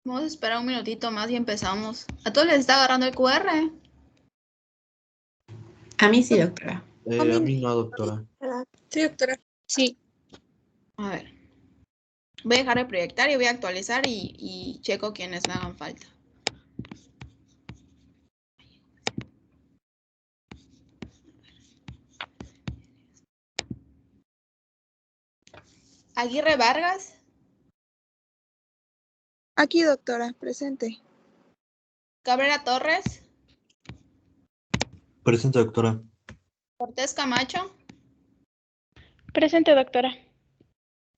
Vamos a esperar un minutito más y empezamos. ¿A todos les está agarrando el QR? A mí sí, doctora. A mí no, doctora. Sí, doctora. Sí. A ver. Voy a dejar de proyectar y voy a actualizar y checo quienes me hagan falta. Aguirre Vargas, Aquí, doctora, presente. Cabrera Torres, Presente, doctora. Cortés Camacho, Presente, doctora.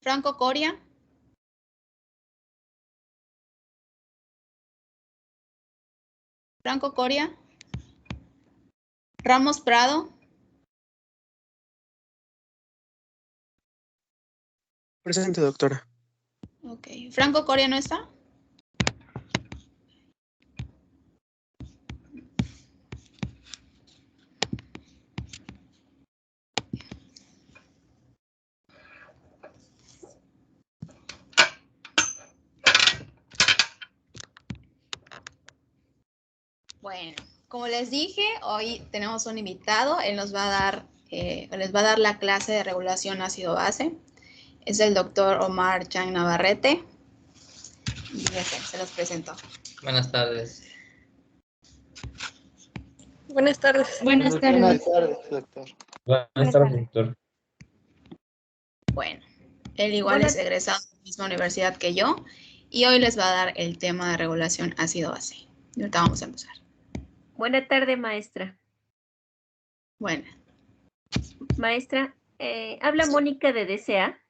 Franco Coria, Ramos Prado, Presente, doctora. ok. Franco Coria no está. Bueno, como les dije, hoy tenemos un invitado. Él nos va a dar, les va a dar la clase de regulación ácido-base. Es el doctor Omar Chang Navarrete. Y se los presento. Buenas tardes. Buenas tardes. Buenas tardes. Doctor. Buenas tardes, doctor. Bueno, él igual es egresado de la misma universidad que yo y hoy les va a dar el tema de regulación ácido-base. Y ahorita vamos a empezar. Buena tarde, maestra. Bueno. Maestra, habla Mónica de DCA.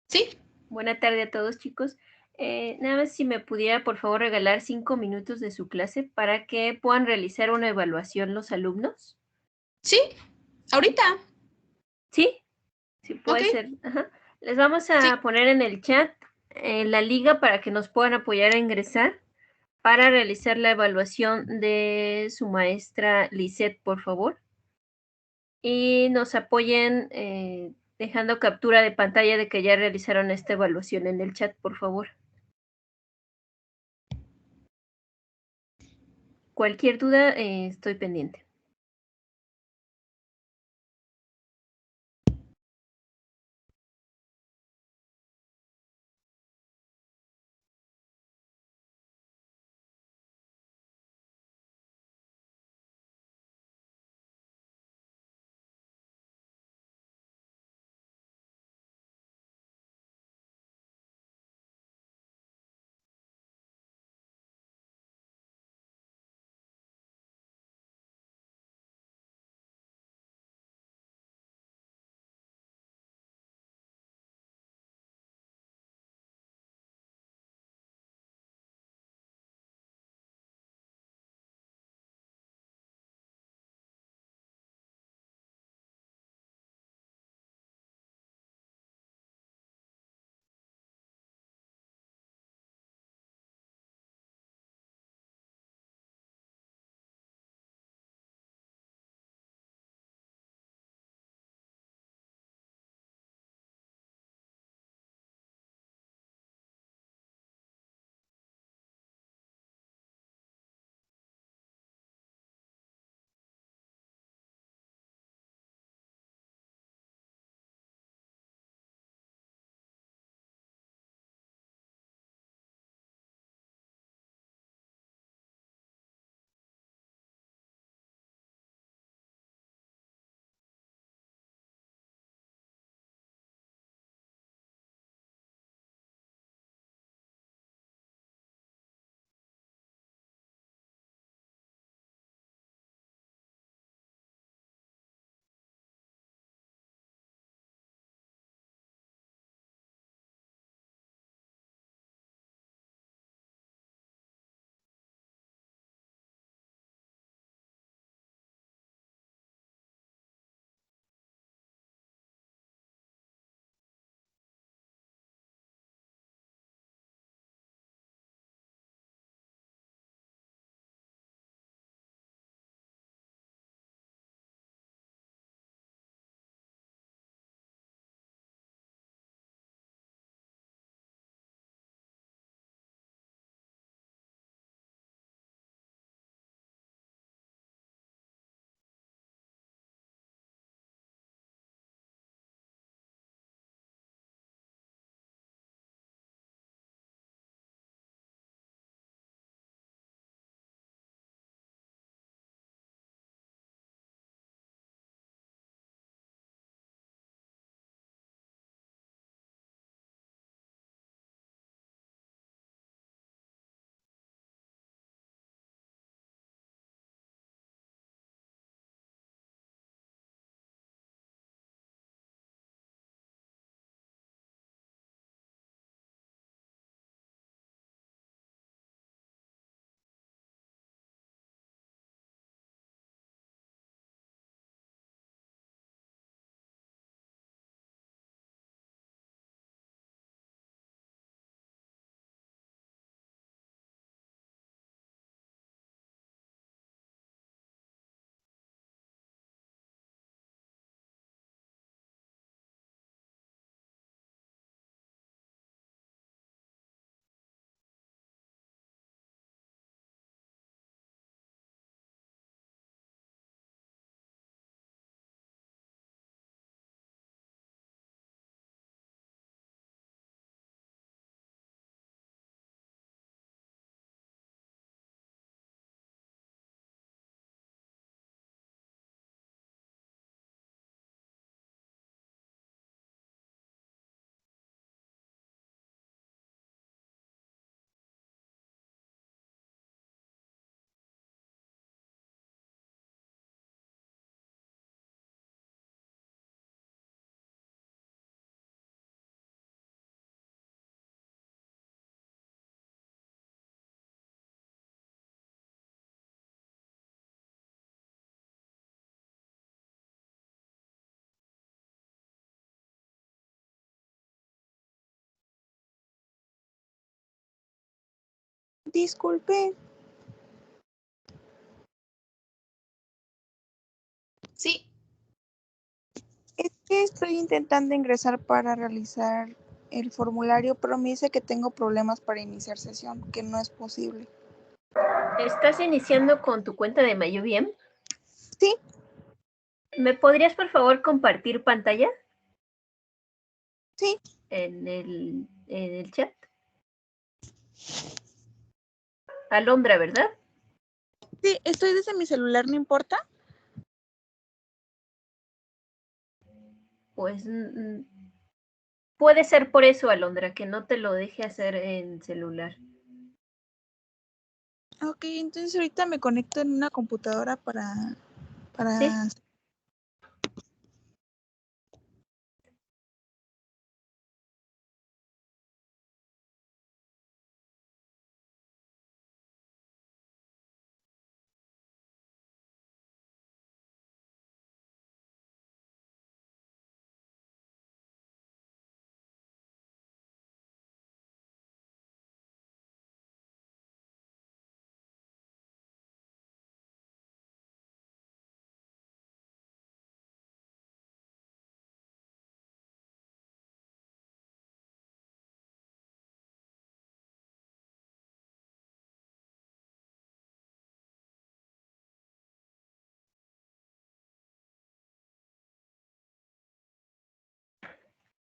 Sí. Buena tarde a todos, chicos. Nada más si me pudiera, por favor, regalar 5 minutos de su clase para que puedan realizar una evaluación los alumnos. Sí, ahorita. ¿Sí? Sí, puede ser. Ajá. Les vamos a poner en el chat la liga para que nos puedan apoyar a ingresar para realizar la evaluación de su maestra Lisette, por favor. Y nos apoyen dejando captura de pantalla de que ya realizaron esta evaluación en el chat, por favor. Cualquier duda, estoy pendiente. Disculpe, Sí, es que estoy intentando ingresar para realizar el formulario, pero me dice que tengo problemas para iniciar sesión, que no es posible. ¿Estás iniciando con tu cuenta de MyUVM? Sí, ¿Me podrías, por favor, compartir pantalla sí, en el chat? Alondra, ¿verdad? sí, estoy desde mi celular, ¿no importa? Pues puede ser por eso, Alondra, que no te lo deje hacer en celular. Ok, entonces ahorita me conecto en una computadora para... Sí.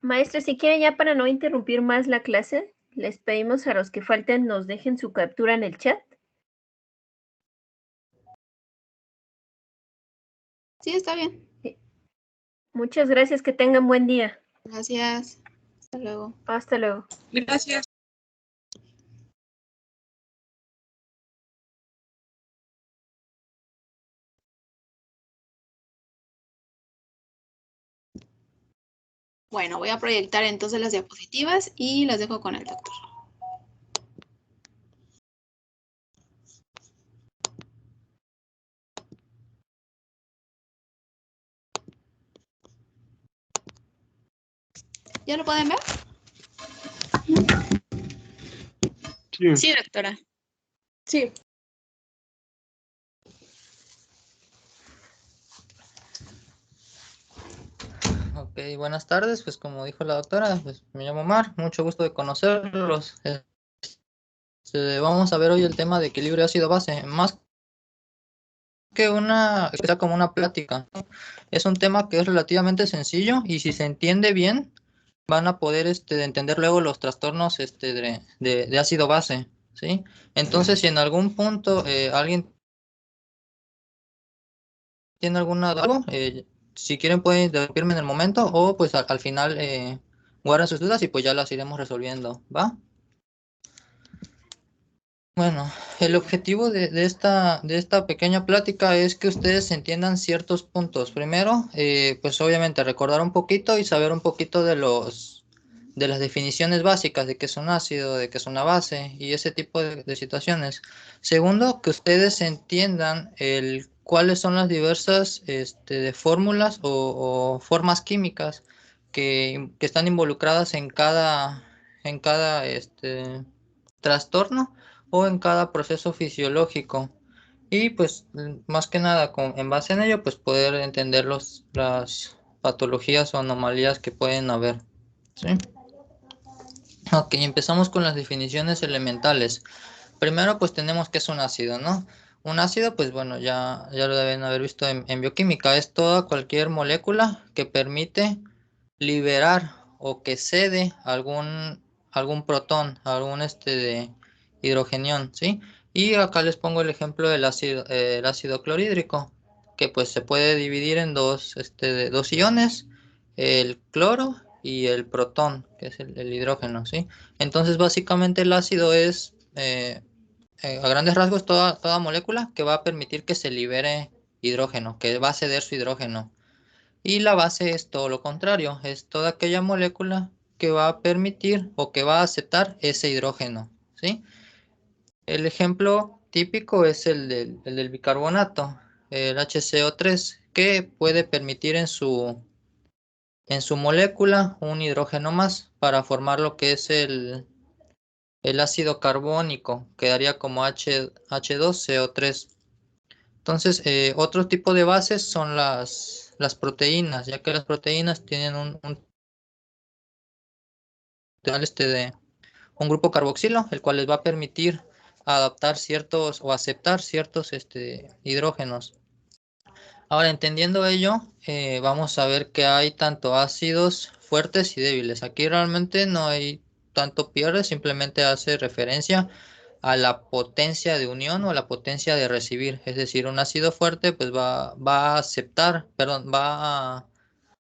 Maestra, si quieren ya para no interrumpir más la clase, les pedimos a los que falten nos dejen su captura en el chat. sí, está bien. Muchas gracias, que tengan buen día. Gracias. Hasta luego. Hasta luego. Gracias. Bueno, voy a proyectar entonces las diapositivas y las dejo con el doctor. ¿Ya lo pueden ver? Sí. Sí, doctora. Sí. Ok, buenas tardes. Pues como dijo la doctora, pues me llamo Omar. Mucho gusto de conocerlos. Vamos a ver hoy el tema de equilibrio ácido-base. Más que sea como una plática, ¿no? Es un tema que es relativamente sencillo y si se entiende bien, van a poder entender luego los trastornos de ácido-base, ¿sí? Entonces, si en algún punto alguien tiene alguna duda, si quieren pueden interrumpirme en el momento o pues al final guarden sus dudas y pues ya las iremos resolviendo, ¿va? Bueno, el objetivo de esta pequeña plática es que ustedes entiendan ciertos puntos. Primero, pues obviamente recordar un poquito y saber un poquito de las definiciones básicas de qué es un ácido, de qué es una base y ese tipo de situaciones. Segundo, que ustedes entiendan cuáles son las diversas de fórmulas o formas químicas que están involucradas en cada trastorno o en cada proceso fisiológico. Y pues más que nada en base en ello pues poder entender las patologías o anomalías que pueden haber. ¿Sí? Ok, empezamos con las definiciones elementales. Primero pues tenemos que es un ácido, ¿no? Un ácido pues bueno ya lo deben haber visto en bioquímica. Es toda cualquier molécula que permite liberar o que cede algún protón, algún de hidrogenión, ¿sí? Y acá les pongo el ejemplo el ácido clorhídrico, que pues se puede dividir en dos iones, el cloro y el protón, que es el hidrógeno, ¿sí? Entonces básicamente el ácido es, a grandes rasgos, toda molécula que va a permitir que se libere hidrógeno, que va a ceder su hidrógeno. Y la base es todo lo contrario, es toda aquella molécula que va a permitir o que va a aceptar ese hidrógeno, ¿sí? El ejemplo típico es el del bicarbonato, el HCO3, que puede permitir en su molécula un hidrógeno más para formar lo que es el ácido carbónico quedaría como H2CO3. Entonces, otro tipo de bases son las proteínas, ya que las proteínas tienen un grupo carboxilo, el cual les va a permitir adaptar ciertos o aceptar ciertos hidrógenos. Ahora, entendiendo ello, vamos a ver que hay tanto ácidos fuertes y débiles. Aquí realmente no hay tanto pierde, simplemente hace referencia a la potencia de unión o a la potencia de recibir. Es decir, un ácido fuerte pues va a aceptar, perdón, va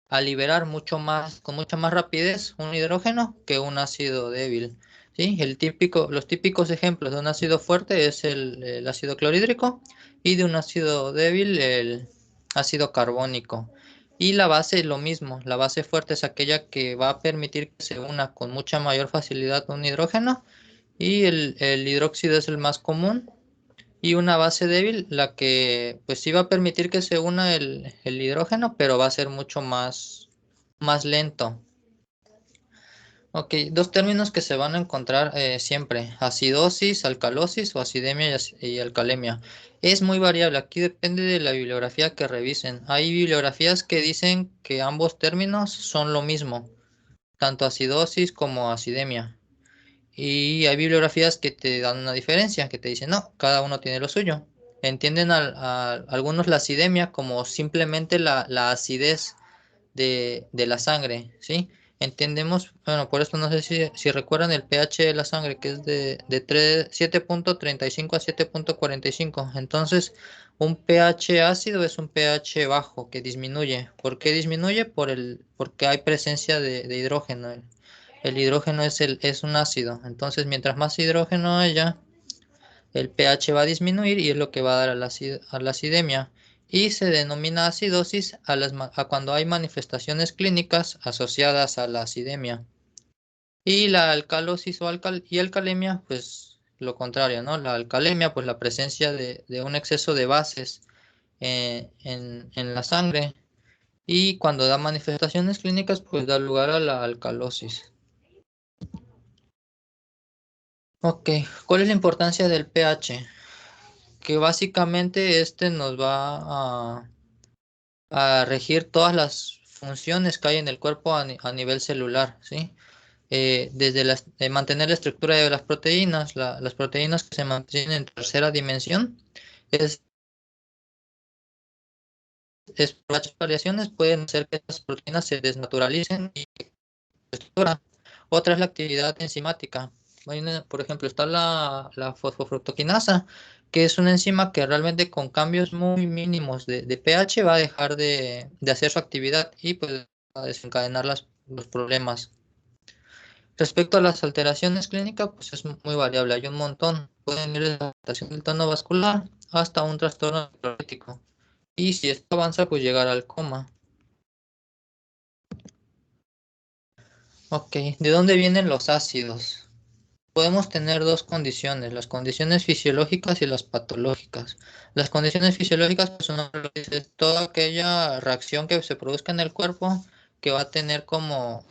a liberar mucho más, con mucha más rapidez un hidrógeno que un ácido débil. ¿Sí? Los típicos ejemplos de un ácido fuerte es el ácido clorhídrico y de un ácido débil el ácido carbónico. Y la base es lo mismo, la base fuerte es aquella que va a permitir que se una con mucha mayor facilidad un hidrógeno y el hidróxido es el más común. Y una base débil, la que pues sí va a permitir que se una el hidrógeno, pero va a ser mucho más lento. Ok, dos términos que se van a encontrar siempre, acidosis, alcalosis o acidemia y alcalemia. Es muy variable, aquí depende de la bibliografía que revisen. Hay bibliografías que dicen que ambos términos son lo mismo, tanto acidosis como acidemia. Y hay bibliografías que te dan una diferencia, que te dicen, no, cada uno tiene lo suyo. Entienden a algunos la acidemia como simplemente la acidez de la sangre, ¿sí? Entendemos, bueno, por esto no sé si recuerdan el pH de la sangre, que es de 7.35 a 7.45. Entonces, un pH ácido es un pH bajo que disminuye. ¿Por qué disminuye? Porque hay presencia de hidrógeno. El hidrógeno es un ácido. Entonces, mientras más hidrógeno haya, el pH va a disminuir y es lo que va a dar a la acidemia. Y se denomina acidosis a cuando hay manifestaciones clínicas asociadas a la acidemia. Y la alcalosis y alcalemia, pues lo contrario, ¿no? La alcalemia, pues la presencia de un exceso de bases en la sangre. Y cuando da manifestaciones clínicas, pues da lugar a la alcalosis. Ok, ¿cuál es la importancia del pH? Que básicamente este nos va a regir todas las funciones que hay en el cuerpo a nivel celular, ¿sí? Desde mantener la estructura de las proteínas, las proteínas que se mantienen en tercera dimensión, muchas variaciones pueden hacer que estas proteínas se desnaturalicen y estructura. Otra es la actividad enzimática. Por ejemplo, está la fosfofructoquinasa, que es una enzima que realmente con cambios muy mínimos de pH va a dejar de hacer su actividad y pues va a desencadenar los problemas. Respecto a las alteraciones clínicas, pues es muy variable, hay un montón. Pueden ir desde la alteración del tono vascular hasta un trastorno neurológico. Y si esto avanza, pues llegar al coma. Ok, ¿de dónde vienen los ácidos? Podemos tener dos condiciones, las condiciones fisiológicas y las patológicas. Las condiciones fisiológicas pues, son toda aquella reacción que se produzca en el cuerpo que va a tener como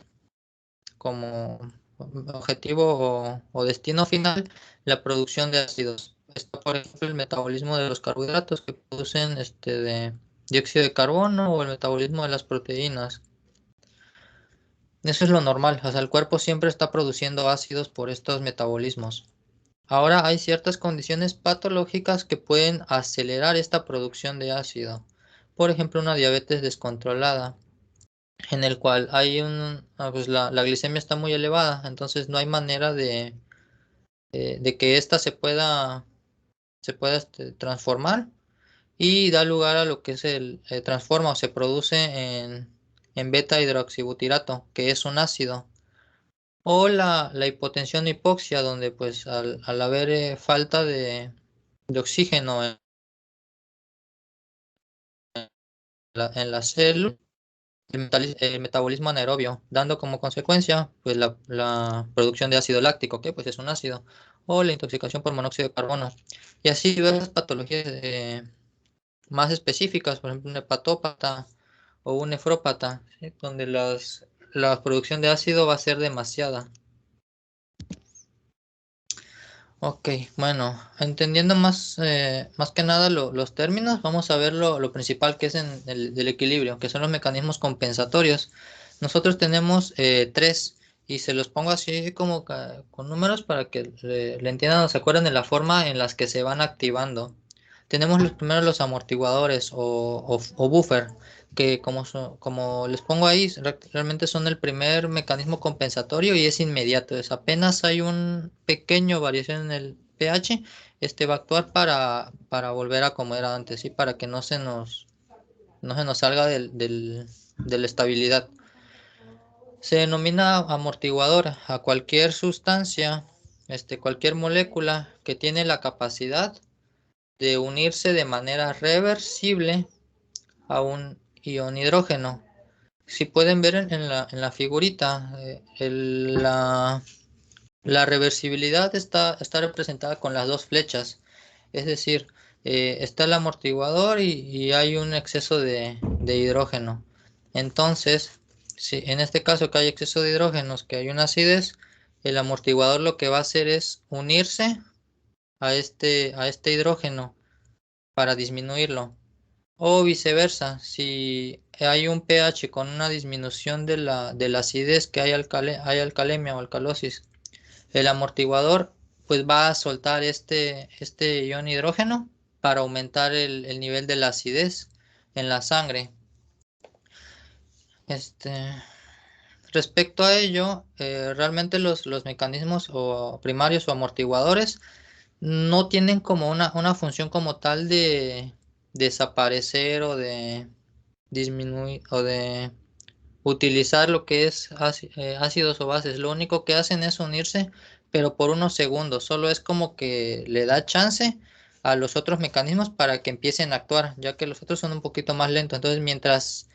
objetivo o destino final la producción de ácidos. Está, por ejemplo, el metabolismo de los carbohidratos que producen de dióxido de carbono o el metabolismo de las proteínas. Eso es lo normal, o sea, el cuerpo siempre está produciendo ácidos por estos metabolismos. Ahora hay ciertas condiciones patológicas que pueden acelerar esta producción de ácido. Por ejemplo, una diabetes descontrolada, en el cual pues la glicemia está muy elevada, entonces no hay manera de que ésta se pueda transformar y da lugar a lo que es transforma o se produce en beta hidroxibutirato, que es un ácido. O la hipotensión o hipoxia, donde pues al haber falta de oxígeno en la célula, el metabolismo anaerobio, dando como consecuencia pues la producción de ácido láctico, que pues es un ácido, o la intoxicación por monóxido de carbono. Y así diversas patologías más específicas, por ejemplo un hepatópata o un nefrópata, ¿sí? Donde la producción de ácido va a ser demasiada. Ok, bueno, entendiendo más que nada los términos, vamos a ver lo principal que es en del equilibrio, que son los mecanismos compensatorios. Nosotros tenemos tres y se los pongo así como con números para que le entiendan o se acuerden de la forma en las que se van activando. Tenemos los primeros los amortiguadores o buffer, que como les pongo ahí, realmente son el primer mecanismo compensatorio y es inmediato. Es apenas hay un pequeño variación en el pH, este va a actuar para volver a como era antes, ¿sí? Para que no se nos salga de la estabilidad. Se denomina amortiguador a cualquier sustancia, cualquier molécula que tiene la capacidad de unirse de manera reversible a un ion hidrógeno. Si pueden ver en la figurita, la reversibilidad está representada con las dos flechas. Es decir, está el amortiguador y hay un exceso de hidrógeno. Entonces, si en este caso que hay exceso de hidrógenos, que hay una acidez, el amortiguador lo que va a hacer es unirse a este hidrógeno para disminuirlo. O viceversa, si hay un pH con una disminución de la acidez que hay, hay alcalemia o alcalosis, el amortiguador pues va a soltar este ion hidrógeno para aumentar el nivel de la acidez en la sangre. Respecto a ello, realmente los mecanismos o primarios o amortiguadores no tienen como una función como tal de desaparecer o de disminuir o de utilizar lo que es ácidos o bases. Lo único que hacen es unirse, pero por unos segundos. Solo es como que le da chance a los otros mecanismos para que empiecen a actuar, ya que los otros son un poquito más lentos. Entonces, mientras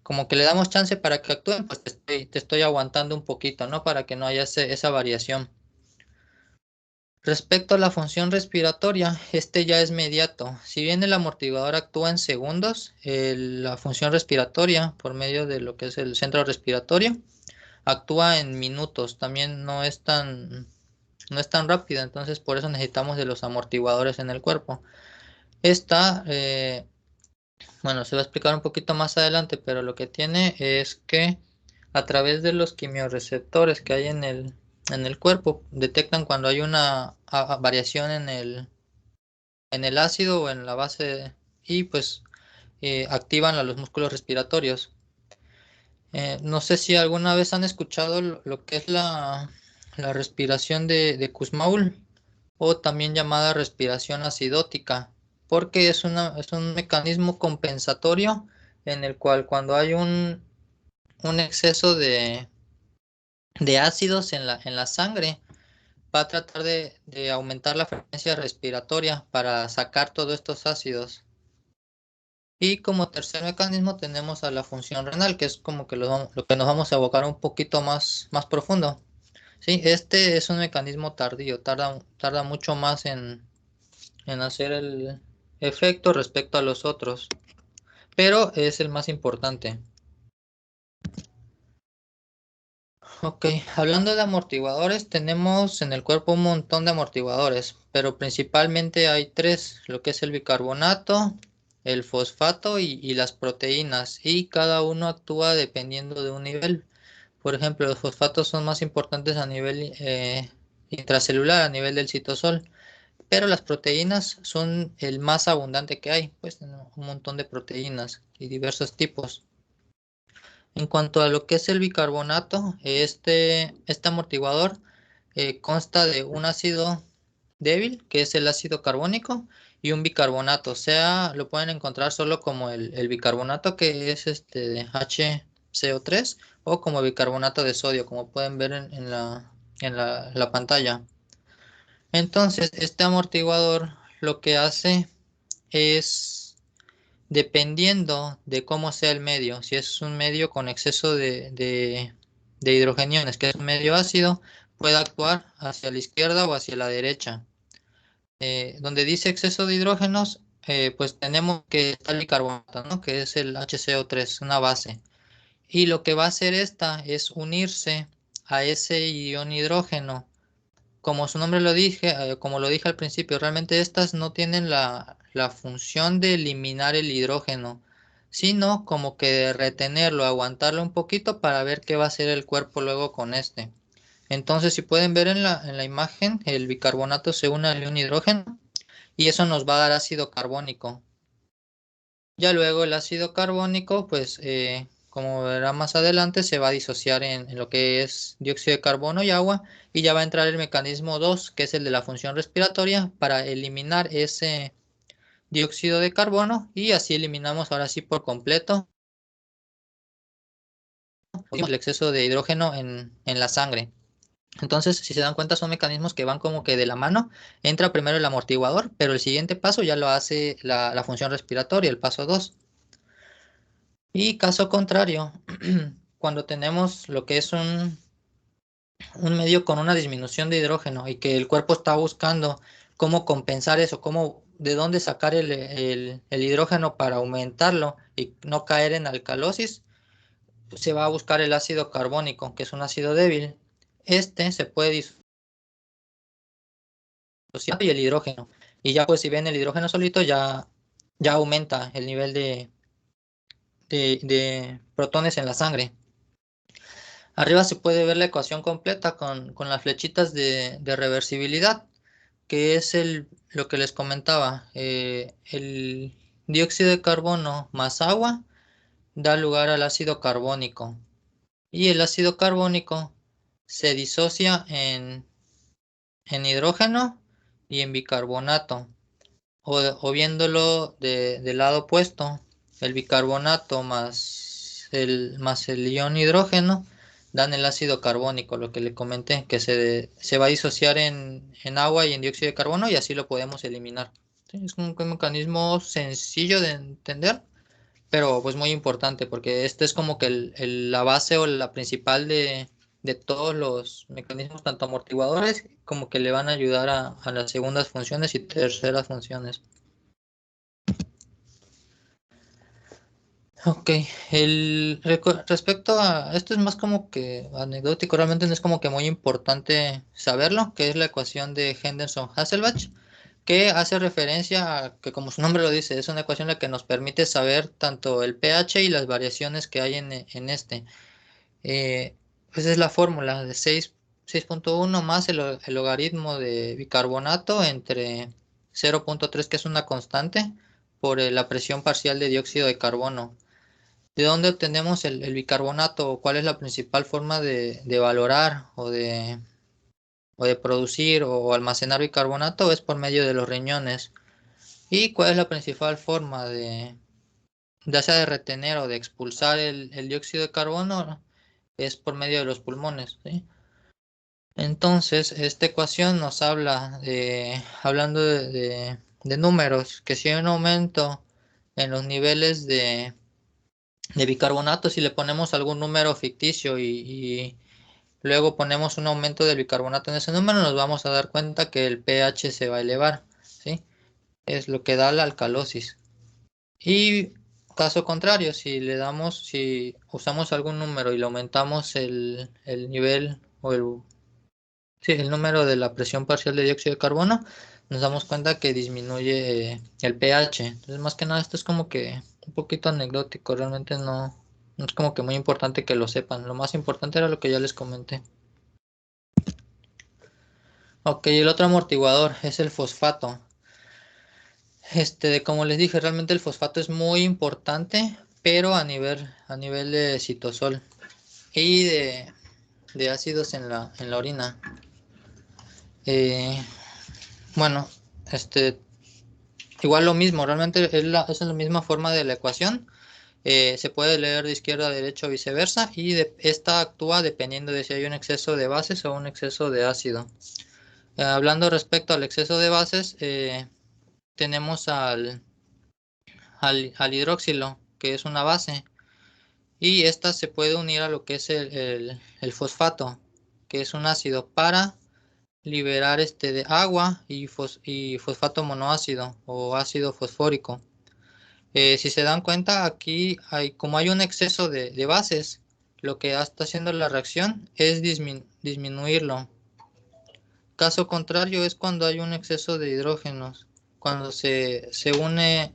como que le damos chance para que actúen, pues te estoy aguantando un poquito, ¿no? Para que no haya esa variación. Respecto a la función respiratoria, este ya es mediato. Si bien el amortiguador actúa en segundos, la función respiratoria, por medio de lo que es el centro respiratorio, actúa en minutos. También no es tan rápida, entonces por eso necesitamos de los amortiguadores en el cuerpo. Esta, bueno, se va a explicar un poquito más adelante, pero lo que tiene es que a través de los quimiorreceptores que hay en el cuerpo, detectan cuando hay una variación en el ácido o en la base y pues activan a los músculos respiratorios. No sé si alguna vez han escuchado lo que es la respiración de Kussmaul o también llamada respiración acidótica, porque es un mecanismo compensatorio en el cual cuando hay un exceso de ácidos en la sangre, va a tratar de aumentar la frecuencia respiratoria para sacar todos estos ácidos. Y como tercer mecanismo tenemos a la función renal, que es como que lo que nos vamos a abocar un poquito más profundo. Sí, este es un mecanismo tardío, tarda mucho más en hacer el efecto respecto a los otros, pero es el más importante. Ok, hablando de amortiguadores, tenemos en el cuerpo un montón de amortiguadores, pero principalmente hay tres, lo que es el bicarbonato, el fosfato y las proteínas, y cada uno actúa dependiendo de un nivel. Por ejemplo, los fosfatos son más importantes a nivel intracelular, a nivel del citosol, pero las proteínas son el más abundante que hay, pues tenemos un montón de proteínas y diversos tipos. En cuanto a lo que es el bicarbonato, este amortiguador consta de un ácido débil, que es el ácido carbónico, y un bicarbonato. O sea, lo pueden encontrar solo como el bicarbonato, que es HCO3, o como bicarbonato de sodio, como pueden ver la pantalla. Entonces, este amortiguador lo que hace es, dependiendo de cómo sea el medio, si es un medio con exceso de hidrogeniones, que es un medio ácido, puede actuar hacia la izquierda o hacia la derecha. Donde dice exceso de hidrógenos, pues tenemos que está el bicarbonato, ¿no? Que es el HCO3, una base. Y lo que va a hacer esta es unirse a ese ion hidrógeno como su nombre lo dije, como lo dije al principio, realmente estas no tienen la función de eliminar el hidrógeno, sino como que de retenerlo, aguantarlo un poquito para ver qué va a hacer el cuerpo luego con este. Entonces, si pueden ver en la imagen, el bicarbonato se une a un hidrógeno y eso nos va a dar ácido carbónico. Ya luego el ácido carbónico, pues como verá más adelante, se va a disociar en lo que es dióxido de carbono y agua y ya va a entrar el mecanismo 2, que es el de la función respiratoria, para eliminar ese dióxido de carbono y así eliminamos ahora sí por completo el exceso de hidrógeno en la sangre. Entonces, si se dan cuenta, son mecanismos que van como que de la mano. Entra primero el amortiguador, pero el siguiente paso ya lo hace la función respiratoria, el paso 2. Y caso contrario, cuando tenemos lo que es un medio con una disminución de hidrógeno y que el cuerpo está buscando cómo compensar eso, de dónde sacar el hidrógeno para aumentarlo y no caer en alcalosis, se va a buscar el ácido carbónico, que es un ácido débil. Este se puede disociar y el hidrógeno. Y ya pues si ven el hidrógeno solito ya aumenta el nivel de protones en la sangre. Arriba se puede ver la ecuación completa con las flechitas de reversibilidad, que es lo que les comentaba. El dióxido de carbono más agua da lugar al ácido carbónico. Y el ácido carbónico se disocia en hidrógeno y en bicarbonato. O viéndolo del lado opuesto, el bicarbonato más el ion hidrógeno dan el ácido carbónico, lo que le comenté, que se va a disociar en agua y en dióxido de carbono y así lo podemos eliminar. ¿Sí? Es un mecanismo sencillo de entender, pero pues muy importante porque este es como que la base o la principal de todos los mecanismos, tanto amortiguadores como que le van a ayudar a las segundas funciones y terceras funciones. Ok, respecto a esto es más como que anecdótico, realmente no es como que muy importante saberlo, que es la ecuación de Henderson-Hasselbalch, que hace referencia a que, como su nombre lo dice, es una ecuación la que nos permite saber tanto el pH y las variaciones que hay en este. Pues es la fórmula de 6.1 más el logaritmo de bicarbonato entre 0.3, que es una constante, por la presión parcial de dióxido de carbono. ¿De dónde obtenemos el bicarbonato? ¿Cuál es la principal forma de valorar o de producir o almacenar bicarbonato? Es por medio de los riñones. ¿Y cuál es la principal forma ya sea de retener o de expulsar el dióxido de carbono? Es por medio de los pulmones, ¿sí? Entonces, esta ecuación nos habla hablando de números, que si hay un aumento en los niveles de bicarbonato, si le ponemos algún número ficticio y luego ponemos un aumento del bicarbonato en ese número, nos vamos a dar cuenta que el pH se va a elevar, ¿sí? Es lo que da la alcalosis. Y caso contrario, si usamos algún número y le aumentamos el nivel o el número de la presión parcial de dióxido de carbono, nos damos cuenta que disminuye el pH. Entonces, más que nada, esto es como que un poquito anecdótico, realmente no es como que muy importante que lo sepan. Lo más importante era lo que ya les comenté. Ok, el otro amortiguador es el fosfato. Como les dije, realmente el fosfato es muy importante, pero a nivel de citosol y de ácidos en la orina. Bueno, igual lo mismo, realmente es la misma forma de la ecuación. Se puede leer de izquierda a derecha o viceversa y esta actúa dependiendo de si hay un exceso de bases o un exceso de ácido. Hablando respecto al exceso de bases, tenemos al hidroxilo, que es una base, y esta se puede unir a lo que es el fosfato, que es un ácido, para liberar de agua y fosfato monoácido o ácido fosfórico. Si se dan cuenta, aquí como hay un exceso de bases, lo que está haciendo la reacción es disminuirlo. Caso contrario es cuando hay un exceso de hidrógenos. Cuando se une,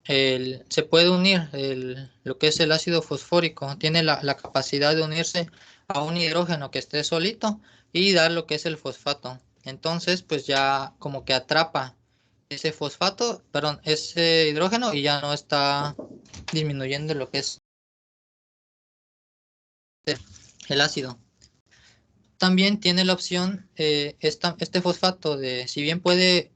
se puede unir lo que es el ácido fosfórico. Tiene la capacidad de unirse a un hidrógeno que esté solito y dar lo que es el fosfato. Entonces, pues ya como que atrapa ese fosfato, perdón, ese hidrógeno y ya no está disminuyendo lo que es el ácido. También tiene la opción, este fosfato, si bien puede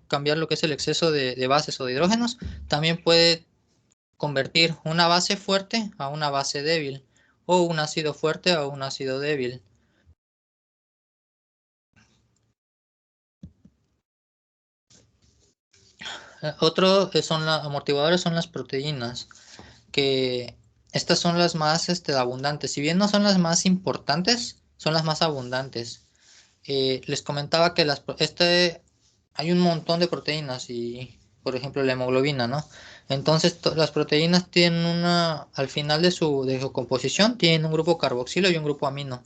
cambiar lo que es el exceso de bases o de hidrógenos, también puede convertir una base fuerte a una base débil o un ácido fuerte a un ácido débil. Otro amortiguadores son las proteínas, que estas son las más abundantes. Si bien no son las más importantes, son las más abundantes. Les comentaba que hay un montón de proteínas y, por ejemplo, la hemoglobina, ¿no? Entonces, las proteínas tienen al final de su composición, tienen un grupo carboxilo y un grupo amino.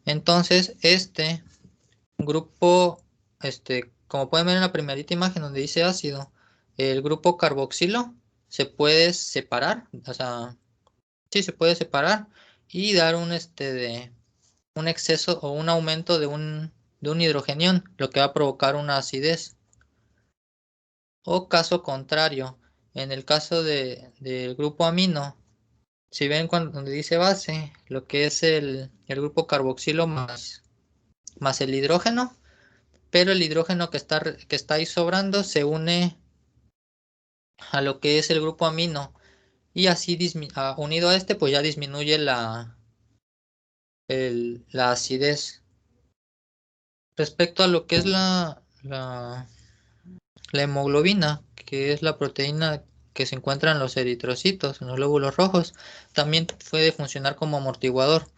Entonces, este grupo, como pueden ver en la primerita imagen donde dice ácido, el grupo carboxilo se puede separar, o sea, sí se puede separar y dar un exceso o un aumento de un hidrogenión, lo que va a provocar una acidez. O caso contrario, en el caso del grupo amino, si ven donde dice base, lo que es el grupo carboxilo más el hidrógeno, pero el hidrógeno que está ahí sobrando se une a lo que es el grupo amino y así unido a este pues ya disminuye la acidez. Respecto a lo que es la hemoglobina, que es la proteína que se encuentra en los eritrocitos, en los glóbulos rojos, también puede funcionar como amortiguador.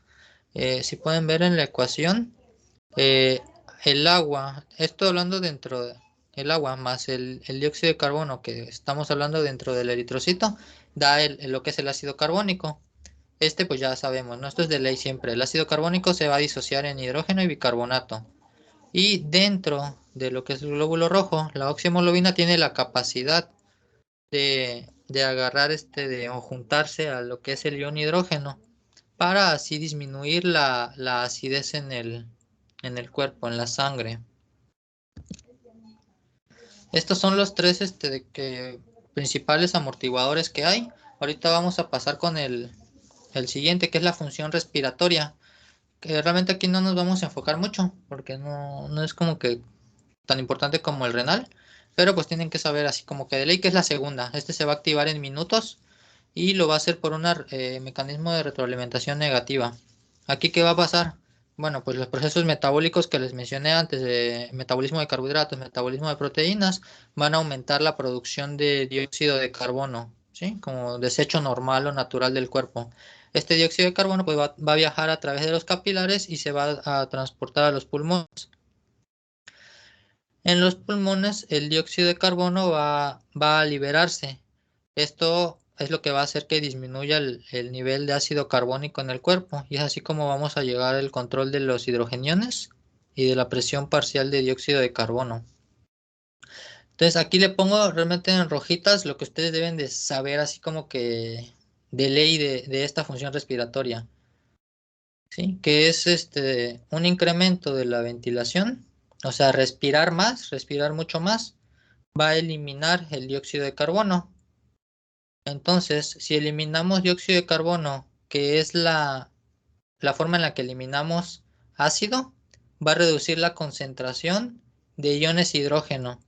Si pueden ver en la ecuación, el agua, esto hablando dentro del agua, más el dióxido de carbono que estamos hablando dentro del eritrocito, da lo que es el ácido carbónico. Pues ya sabemos, ¿no? Esto es de ley siempre. El ácido carbónico se va a disociar en hidrógeno y bicarbonato. Y dentro de lo que es el glóbulo rojo, la oxihemoglobina tiene la capacidad de agarrar o juntarse a lo que es el ion hidrógeno para así disminuir la acidez en el cuerpo, en la sangre. Estos son los tres principales amortiguadores que hay. Ahorita vamos a pasar con el siguiente, que es la función respiratoria. Que realmente aquí no nos vamos a enfocar mucho, porque no es como que tan importante como el renal, pero pues tienen que saber así como que de ley que es la segunda. Se va a activar en minutos y lo va a hacer por un mecanismo de retroalimentación negativa. Aquí, ¿qué va a pasar? Bueno, pues los procesos metabólicos que les mencioné antes, de metabolismo de carbohidratos, metabolismo de proteínas, van a aumentar la producción de dióxido de carbono, ¿sí? Como desecho normal o natural del cuerpo. Este dióxido de carbono pues va a viajar a través de los capilares y se va a transportar a los pulmones. En los pulmones el dióxido de carbono va a liberarse. Esto es lo que va a hacer que disminuya el nivel de ácido carbónico en el cuerpo y es así como vamos a llegar al control de los hidrogeniones y de la presión parcial de dióxido de carbono. Entonces aquí le pongo realmente en rojitas lo que ustedes deben de saber así como que de ley de esta función respiratoria. ¿Sí? Que es un incremento de la ventilación, o sea, respirar mucho más, va a eliminar el dióxido de carbono. Entonces, si eliminamos dióxido de carbono, que es la forma en la que eliminamos ácido, va a reducir la concentración de iones hidrógeno.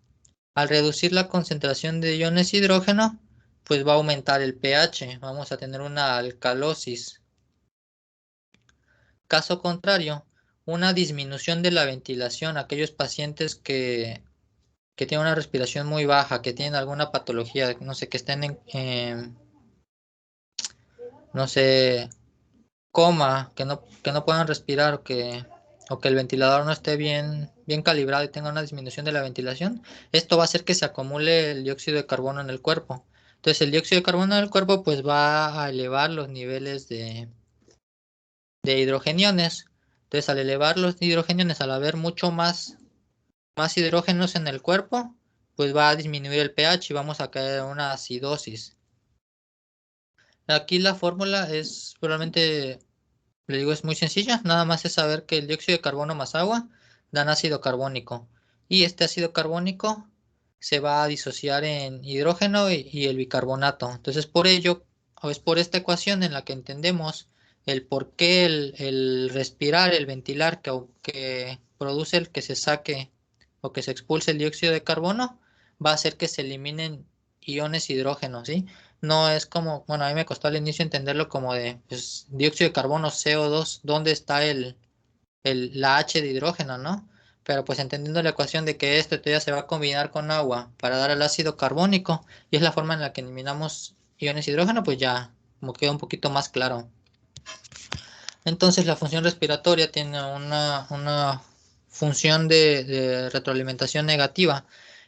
Al reducir la concentración de iones hidrógeno, pues va a aumentar el pH, vamos a tener una alcalosis. Caso contrario, una disminución de la ventilación, aquellos pacientes que tienen una respiración muy baja, que tienen alguna patología, no sé, que estén no sé, coma, que no puedan respirar o que el ventilador no esté bien calibrado y tenga una disminución de la ventilación, esto va a hacer que se acumule el dióxido de carbono en el cuerpo. Entonces el dióxido de carbono en el cuerpo pues va a elevar los niveles de hidrogeniones. Entonces, al elevar los hidrogeniones, al haber mucho más hidrógenos en el cuerpo, pues va a disminuir el pH y vamos a caer en una acidosis. Aquí la fórmula es probablemente, le digo, es muy sencilla. Nada más es saber que el dióxido de carbono más agua dan ácido carbónico. Y este ácido carbónico se va a disociar en hidrógeno y el bicarbonato. Entonces, por ello, o es por esta ecuación en la que entendemos el por qué el respirar, el ventilar que produce el que se saque o que se expulse el dióxido de carbono, va a hacer que se eliminen iones hidrógeno, ¿sí? No es como, bueno, a mí me costó al inicio entenderlo como de pues, dióxido de carbono, CO2, ¿dónde está la H de hidrógeno, ¿no? Pero pues entendiendo la ecuación de que esto todavía se va a combinar con agua para dar el ácido carbónico y es la forma en la que eliminamos iones de hidrógeno, pues ya como queda un poquito más claro. Entonces la función respiratoria tiene una función de retroalimentación negativa,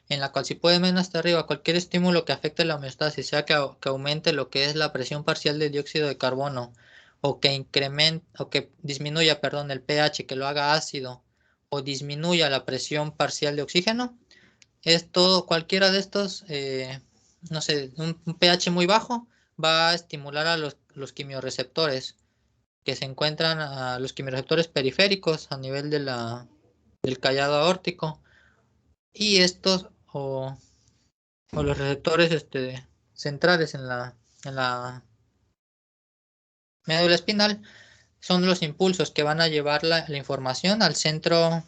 en la cual si pueden ver hasta arriba, cualquier estímulo que afecte la homeostasis, sea que aumente lo que es la presión parcial del dióxido de carbono, o que incremente, o que disminuya, perdón, el pH, que lo haga ácido, o disminuya la presión parcial de oxígeno, cualquiera de estos, no sé, un pH muy bajo va a estimular a los quimiorreceptores que se encuentran a los quimiorreceptores periféricos a nivel del callado aórtico y estos o los receptores centrales en la médula espinal son los impulsos que van a llevar la información al centro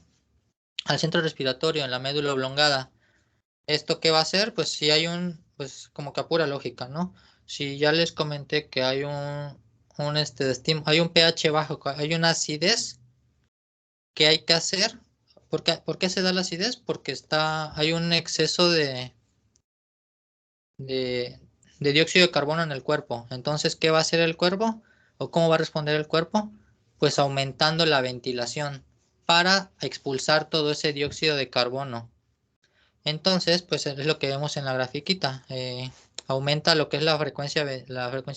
respiratorio en la médula oblongada. ¿Esto qué va a hacer? Pues si hay pues como que a pura lógica, ¿no? Si ya les comenté que hay hay un pH bajo, hay una acidez, ¿qué hay que hacer? ¿Por qué se da la acidez? Porque hay un exceso de dióxido de carbono en el cuerpo. Entonces, ¿qué va a hacer el cuerpo? ¿O cómo va a responder el cuerpo? Pues aumentando la ventilación para expulsar todo ese dióxido de carbono. Entonces, pues es lo que vemos en la grafiquita. Aumenta lo que es la frecuencia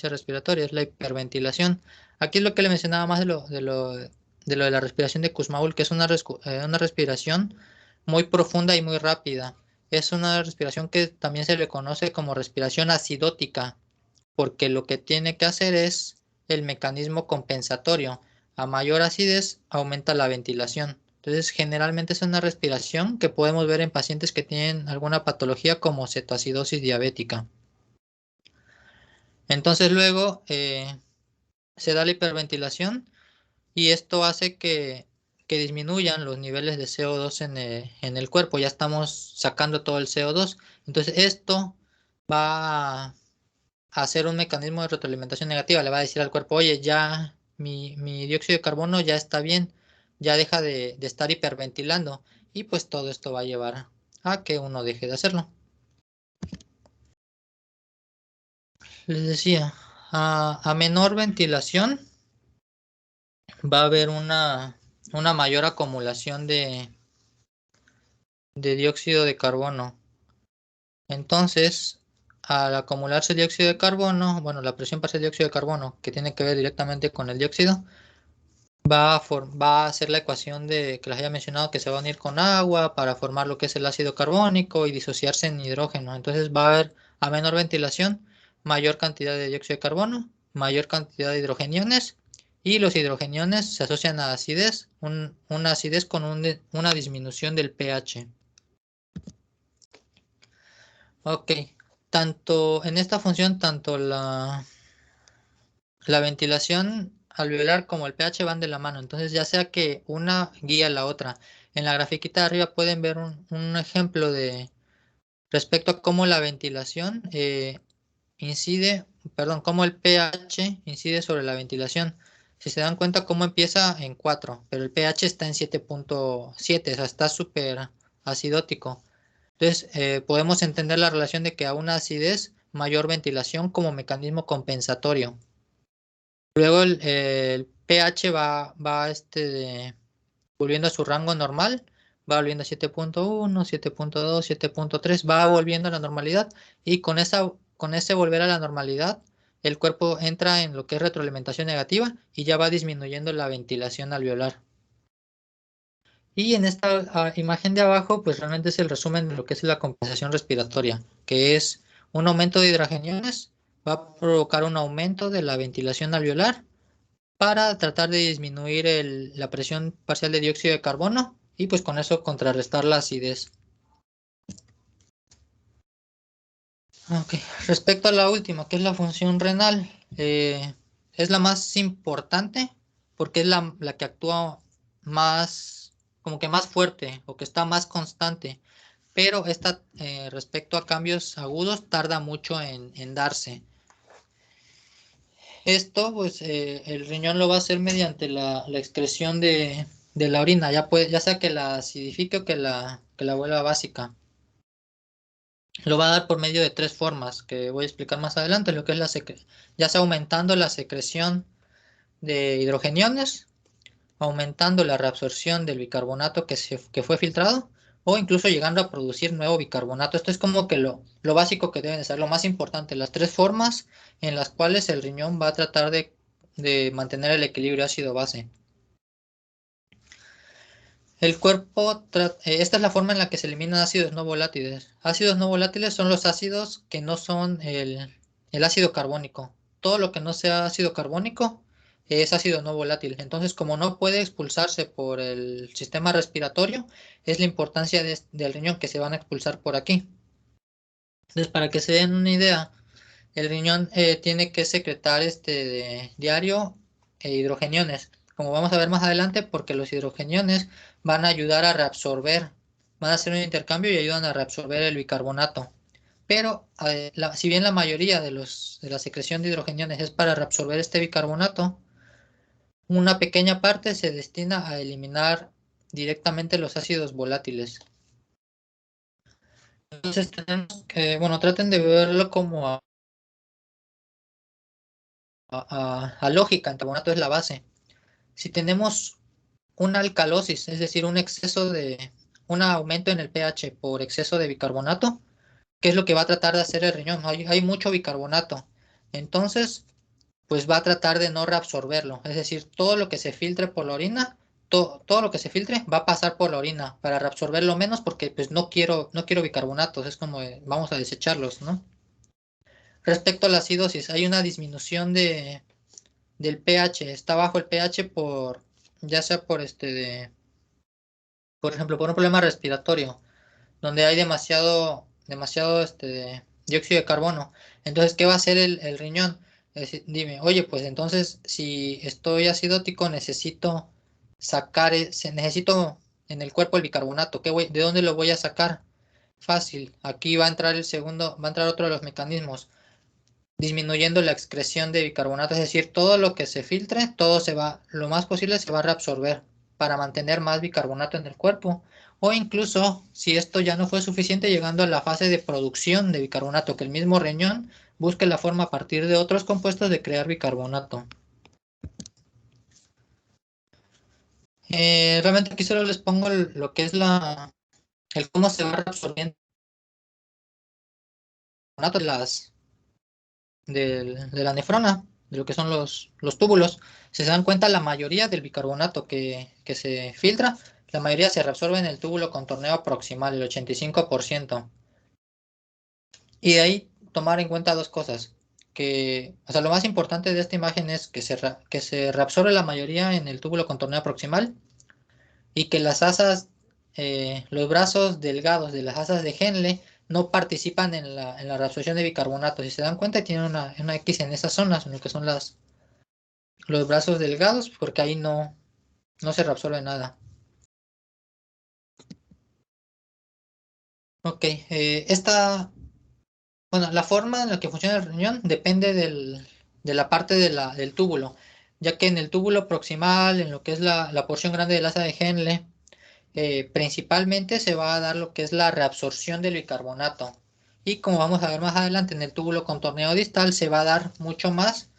respiratoria, es la hiperventilación. Aquí es lo que le mencionaba más de la respiración de Kussmaul, que es una respiración muy profunda y muy rápida. Es una respiración que también se le conoce como respiración acidótica, porque lo que tiene que hacer es el mecanismo compensatorio. A mayor acidez, aumenta la ventilación. Entonces, generalmente es una respiración que podemos ver en pacientes que tienen alguna patología como cetoacidosis diabética. Entonces, luego se da la hiperventilación y esto hace que disminuyan los niveles de CO2 en el cuerpo. Ya estamos sacando todo el CO2. Entonces, esto va a hacer un mecanismo de retroalimentación negativa. Le va a decir al cuerpo, oye, ya mi dióxido de carbono ya está bien, ya deja de estar hiperventilando. Y pues todo esto va a llevar a que uno deje de hacerlo. Les decía, a menor ventilación va a haber una mayor acumulación de dióxido de carbono. Entonces, al acumularse el dióxido de carbono, bueno, la presión parcial de dióxido de carbono, que tiene que ver directamente con el dióxido, va a hacer la ecuación que les haya mencionado, que se va a unir con agua para formar lo que es el ácido carbónico y disociarse en hidrógeno. Entonces va a haber, a menor ventilación, mayor cantidad de dióxido de carbono, mayor cantidad de hidrogeniones, y los hidrogeniones se asocian a acidez, una acidez con una disminución del pH. Ok, tanto en esta función, tanto la ventilación alveolar como el pH van de la mano, entonces ya sea que una guía a la otra. En la grafiquita de arriba pueden ver un ejemplo respecto a cómo la ventilación cómo el pH incide sobre la ventilación. Si se dan cuenta cómo empieza en 4, pero el pH está en 7.7, o sea, está súper acidótico. Entonces, podemos entender la relación de que a una acidez, mayor ventilación como mecanismo compensatorio. Luego el pH va volviendo a su rango normal, va volviendo a 7.1, 7.2, 7.3, va volviendo a la normalidad y con ese volver a la normalidad, el cuerpo entra en lo que es retroalimentación negativa y ya va disminuyendo la ventilación alveolar. Y en esta imagen de abajo, pues realmente es el resumen de lo que es la compensación respiratoria, que es un aumento de hidrogeniones, va a provocar un aumento de la ventilación alveolar para tratar de disminuir la presión parcial de dióxido de carbono y pues con eso contrarrestar la acidez. Ok, respecto a la última, que es la función renal, es la más importante porque es la que actúa más, como que más fuerte o que está más constante, pero esta respecto a cambios agudos tarda mucho en darse. Esto, pues, el riñón lo va a hacer mediante la excreción de la orina, ya sea que la acidifique o que la vuelva básica. Lo va a dar por medio de tres formas que voy a explicar más adelante, lo que es ya sea aumentando la secreción de hidrogeniones, aumentando la reabsorción del bicarbonato que fue filtrado, o incluso llegando a producir nuevo bicarbonato. Esto es como que lo básico que deben de ser, lo más importante, las tres formas en las cuales el riñón va a tratar de mantener el equilibrio ácido-base. El cuerpo, esta es la forma en la que se eliminan ácidos no volátiles. Ácidos no volátiles son los ácidos que no son el ácido carbónico. Todo lo que no sea ácido carbónico es ácido no volátil. Entonces, como no puede expulsarse por el sistema respiratorio, es la importancia del riñón que se van a expulsar por aquí. Entonces, para que se den una idea, el riñón tiene que secretar diario hidrogeniones, como vamos a ver más adelante, porque los hidrogeniones van a ayudar a reabsorber, van a hacer un intercambio y ayudan a reabsorber el bicarbonato. Pero si bien la mayoría de la secreción de hidrogeniones es para reabsorber este bicarbonato, una pequeña parte se destina a eliminar directamente los ácidos volátiles. Entonces tenemos que, bueno, traten de verlo como a lógica, el carbonato es la base. Si tenemos una alcalosis, es decir, un aumento en el pH por exceso de bicarbonato, ¿qué es lo que va a tratar de hacer el riñón? Hay mucho bicarbonato. Entonces, pues va a tratar de no reabsorberlo. Es decir, todo lo que se filtre por la orina, todo lo que se filtre va a pasar por la orina para reabsorberlo menos porque pues no quiero bicarbonatos. Es como vamos a desecharlos, ¿no? Respecto a la acidosis, hay una disminución del pH. Está bajo el pH ya sea por por ejemplo, por un problema respiratorio, donde hay demasiado dióxido de carbono. Entonces, ¿qué va a hacer el riñón? Es decir, dime, oye, pues entonces, si estoy acidótico, necesito necesito en el cuerpo el bicarbonato. ¿De dónde lo voy a sacar? Fácil. Aquí va a entrar va a entrar otro de los mecanismos, disminuyendo la excreción de bicarbonato, es decir, todo lo que se filtre, lo más posible se va a reabsorber para mantener más bicarbonato en el cuerpo, o incluso si esto ya no fue suficiente, llegando a la fase de producción de bicarbonato, que el mismo riñón busque la forma a partir de otros compuestos de crear bicarbonato. Realmente aquí solo les pongo lo que es el cómo se va reabsorbiendo de la nefrona, de lo que son los túbulos. Si se dan cuenta, la mayoría del bicarbonato que se filtra, la mayoría se reabsorbe en el túbulo contorneo proximal, el 85%. Y de ahí tomar en cuenta dos cosas. O sea, lo más importante de esta imagen es que se reabsorbe la mayoría en el túbulo contorneo proximal y que las asas, los brazos delgados de las asas de Henle no participan en la reabsorción de bicarbonato. Si se dan cuenta, tienen una X en esas zonas, en lo que son los brazos delgados, porque ahí no se reabsorbe nada. Ok, bueno, la forma en la que funciona el riñón depende de la parte del túbulo, ya que en el túbulo proximal, en lo que es la porción grande del asa de Henle, principalmente se va a dar lo que es la reabsorción del bicarbonato. Y como vamos a ver más adelante, en el túbulo contorneo distal se va a dar mucho más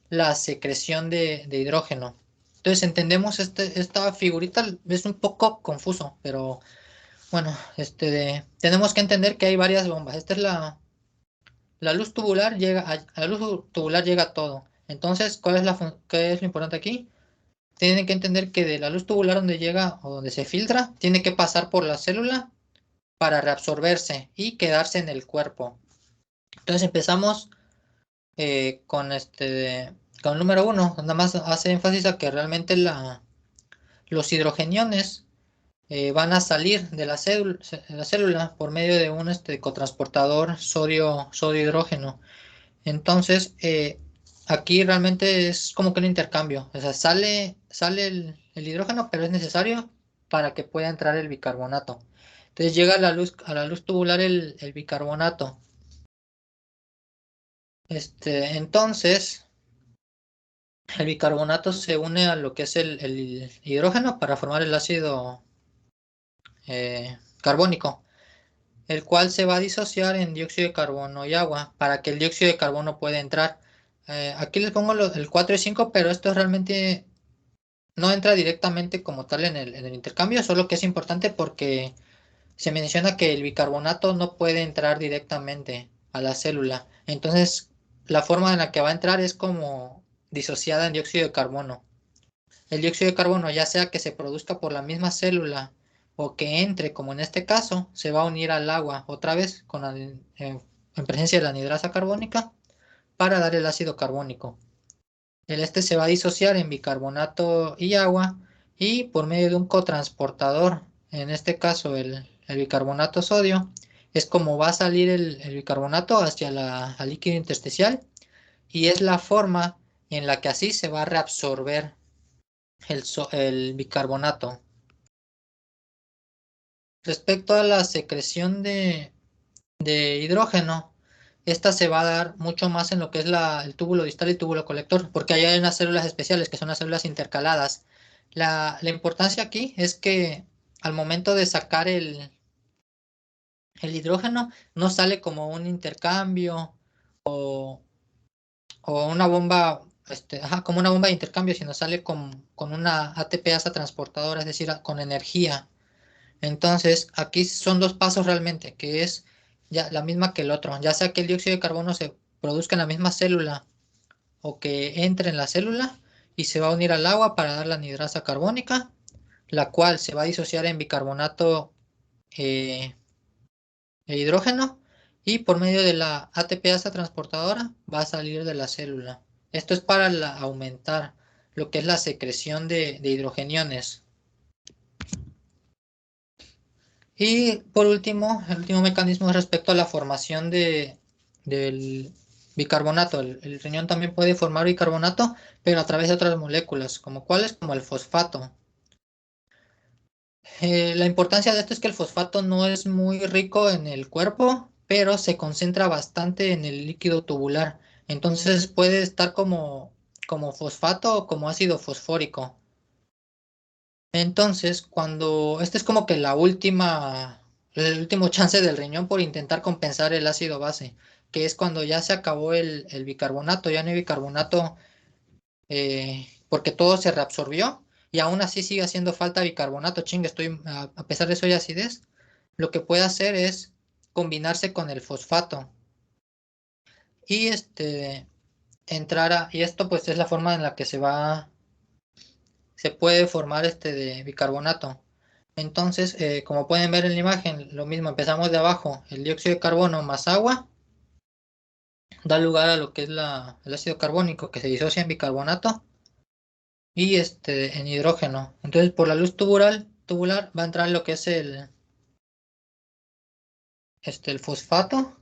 la secreción de hidrógeno. Entonces entendemos esta figurita, es un poco confuso, pero bueno, tenemos que entender que hay varias bombas. Esta es la luz tubular, a la luz tubular llega todo. Entonces, ¿qué es lo importante aquí? tienen que entender que de la luz tubular donde llega o donde se filtra, tiene que pasar por la célula para reabsorberse y quedarse en el cuerpo. Entonces empezamos con con el número 1, nada más hace énfasis a que realmente los hidrogeniones van a salir de la célula por medio de un cotransportador sodio-hidrógeno. Entonces, aquí realmente es como que un intercambio. O sea, sale el hidrógeno, pero es necesario para que pueda entrar el bicarbonato. Entonces llega a la luz tubular el bicarbonato. Entonces, el bicarbonato se une a lo que es el hidrógeno para formar el ácido carbónico, el cual se va a disociar en dióxido de carbono y agua para que el dióxido de carbono pueda entrar. Aquí les pongo el 4 y 5, pero esto realmente no entra directamente como tal en el intercambio, solo que es importante porque se menciona que el bicarbonato no puede entrar directamente a la célula. Entonces, la forma en la que va a entrar es como disociada en dióxido de carbono. El dióxido de carbono, ya sea que se produzca por la misma célula o que entre, como en este caso, se va a unir al agua otra vez en presencia de la anhidrasa carbónica para dar el ácido carbónico. Se va a disociar en bicarbonato y agua y por medio de un cotransportador, en este caso el bicarbonato sodio, es como va a salir el bicarbonato hacia al líquido intersticial y es la forma en la que así se va a reabsorber el bicarbonato. Respecto a la secreción de hidrógeno, esta se va a dar mucho más en lo que es el túbulo distal y túbulo colector, porque ahí hay unas células especiales que son las células intercaladas. La importancia aquí es que al momento de sacar el hidrógeno, no sale como un intercambio o una bomba, como una bomba de intercambio, sino sale con una ATPasa transportadora, es decir, con energía. Entonces, aquí son dos pasos realmente, que es ya la misma que el otro, ya sea que el dióxido de carbono se produzca en la misma célula o que entre en la célula y se va a unir al agua para dar la anhidrasa carbónica, la cual se va a disociar en bicarbonato e hidrógeno y por medio de la ATPasa transportadora va a salir de la célula. Esto es para aumentar lo que es la secreción de hidrogeniones. Y por último, el último mecanismo es respecto a la formación del bicarbonato. El riñón también puede formar bicarbonato, pero a través de otras moléculas, como cuáles, como el fosfato. La importancia de esto es que el fosfato no es muy rico en el cuerpo, pero se concentra bastante en el líquido tubular. Entonces puede estar como fosfato o como ácido fosfórico. Entonces, cuando este es como que el último chance del riñón por intentar compensar el ácido base, que es cuando ya se acabó el bicarbonato, ya no hay bicarbonato porque todo se reabsorbió y aún así sigue haciendo falta bicarbonato, chingue, a pesar de eso hay acidez, lo que puede hacer es combinarse con el fosfato y y esto pues es la forma en la que se puede formar de bicarbonato. Entonces, como pueden ver en la imagen, lo mismo, empezamos de abajo, el dióxido de carbono más agua, da lugar a lo que es el ácido carbónico que se disocia en bicarbonato y en hidrógeno. Entonces, por la luz tubular va a entrar lo que es el fosfato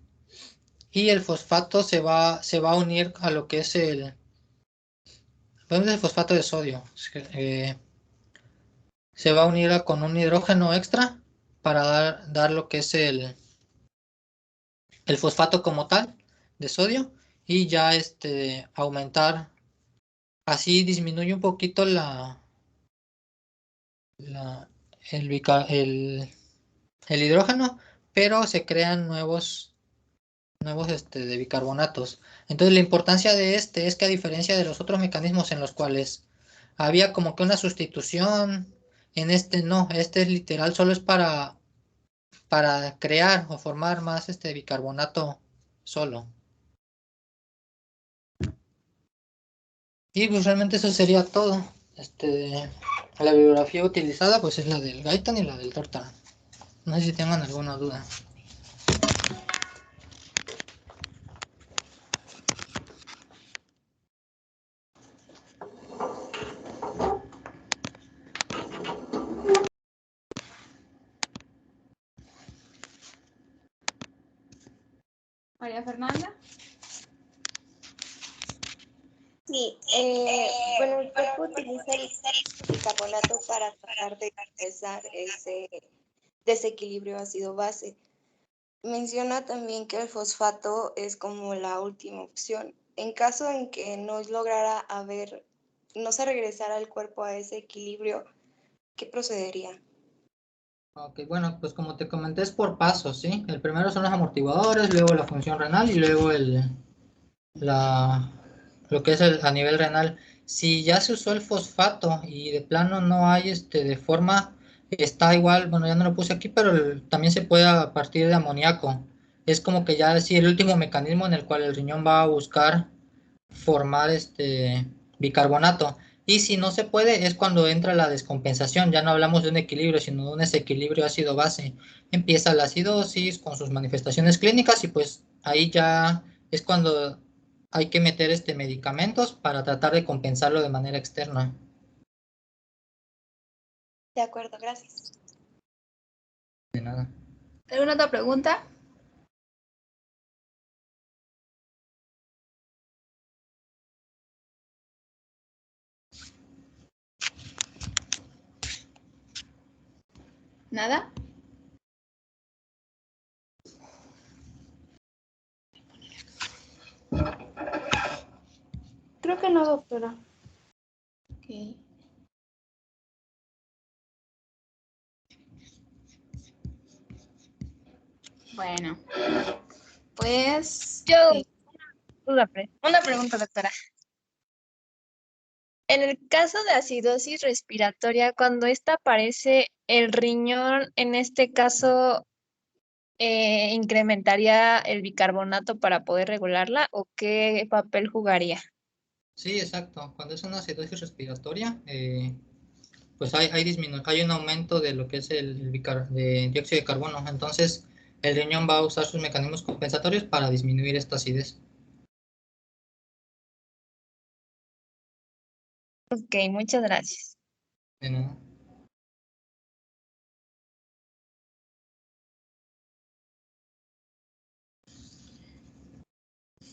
y el fosfato se va a unir a lo que es el fosfato de sodio. Se va a unir con un hidrógeno extra para dar lo que es el fosfato como tal de sodio y ya aumentar, así disminuye un poquito el hidrógeno, pero se crean nuevos de bicarbonatos. Entonces la importancia de es que a diferencia de los otros mecanismos en los cuales había como que una sustitución, en no, es literal, solo es para crear o formar más bicarbonato solo. Y pues realmente eso sería todo. La bibliografía utilizada pues es la del Guyton y la del Tórtora. No sé si tengan alguna duda. María Fernanda. Sí, bueno, el cuerpo utiliza el bicarbonato para tratar de expresar ese desequilibrio ácido-base. Menciona también que el fosfato es como la última opción. En caso en que no lograra no se regresara el cuerpo a ese equilibrio, ¿qué procedería? Ok, bueno, pues como te comenté es por pasos, ¿sí? El primero son los amortiguadores, luego la función renal y luego lo que es a nivel renal. Si ya se usó el fosfato y de plano no hay de forma, está igual, bueno, ya no lo puse aquí, pero también se puede a partir de amoníaco. Es como que ya sí el último mecanismo en el cual el riñón va a buscar formar bicarbonato. Y si no se puede, es cuando entra la descompensación. Ya no hablamos de un equilibrio, sino de un desequilibrio ácido-base. Empieza la acidosis con sus manifestaciones clínicas y pues ahí ya es cuando hay que meter medicamentos para tratar de compensarlo de manera externa. De acuerdo, gracias. De nada. ¿Alguna otra pregunta? ¿Nada? Creo que no, doctora. Ok. Bueno, pues... Yo, una pregunta, doctora. En el caso de acidosis respiratoria, cuando esta aparece, ¿el riñón en este caso incrementaría el bicarbonato para poder regularla o qué papel jugaría? Sí, exacto. Cuando es una acidosis respiratoria, pues hay un aumento de lo que es de dióxido de carbono. Entonces, el riñón va a usar sus mecanismos compensatorios para disminuir esta acidez. Ok, muchas gracias. De nada.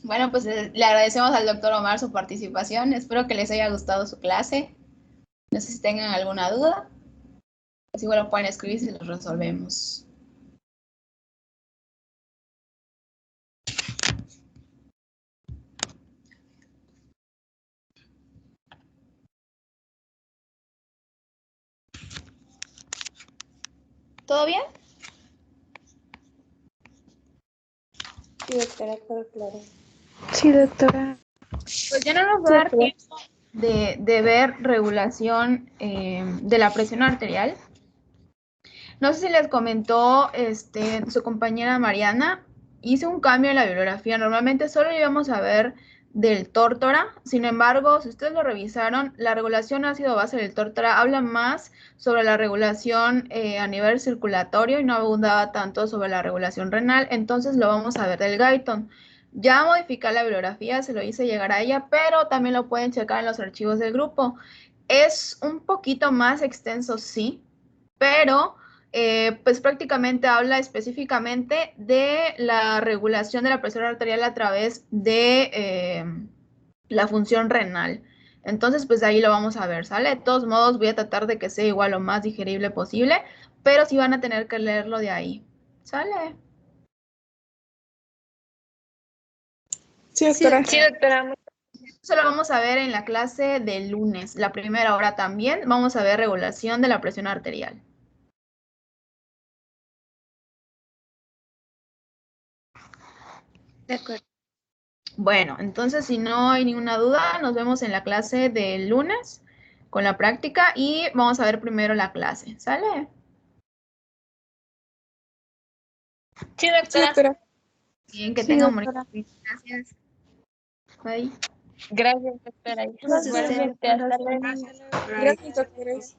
Bueno, pues le agradecemos al doctor Omar su participación. Espero que les haya gustado su clase. No sé si tengan alguna duda. Pues igual lo pueden escribir si los resolvemos. ¿Todo bien? Sí, doctora, todo claro. Sí, doctora. Pues ya no nos va a dar tiempo de ver regulación de la presión arterial. No sé si les comentó su compañera Mariana, hice un cambio en la bibliografía. Normalmente solo íbamos a ver del tórtora. Sin embargo, si ustedes lo revisaron, la regulación ácido-base del tórtora habla más sobre la regulación a nivel circulatorio y no abundaba tanto sobre la regulación renal. Entonces lo vamos a ver del Guyton. Ya modificar la bibliografía, se lo hice llegar a ella, pero también lo pueden checar en los archivos del grupo. Es un poquito más extenso, sí, pero pues prácticamente habla específicamente de la regulación de la presión arterial a través de la función renal. Entonces, pues ahí lo vamos a ver, ¿sale? De todos modos, voy a tratar de que sea igual o más digerible posible, pero sí van a tener que leerlo de ahí, ¿sale? Sí, doctora. Sí, doctora. Eso lo vamos a ver en la clase del lunes, la primera hora también. Vamos a ver regulación de la presión arterial. De acuerdo. Bueno, entonces si no hay ninguna duda, nos vemos en la clase del lunes con la práctica y vamos a ver primero la clase, ¿sale? Sí, Sí, doctora. doctora. Bien, que Sí, tengan bonito doctora. día. Gracias. Bye. Gracias, doctora. Gracias, Igualmente, hasta luego. Gracias, doctores.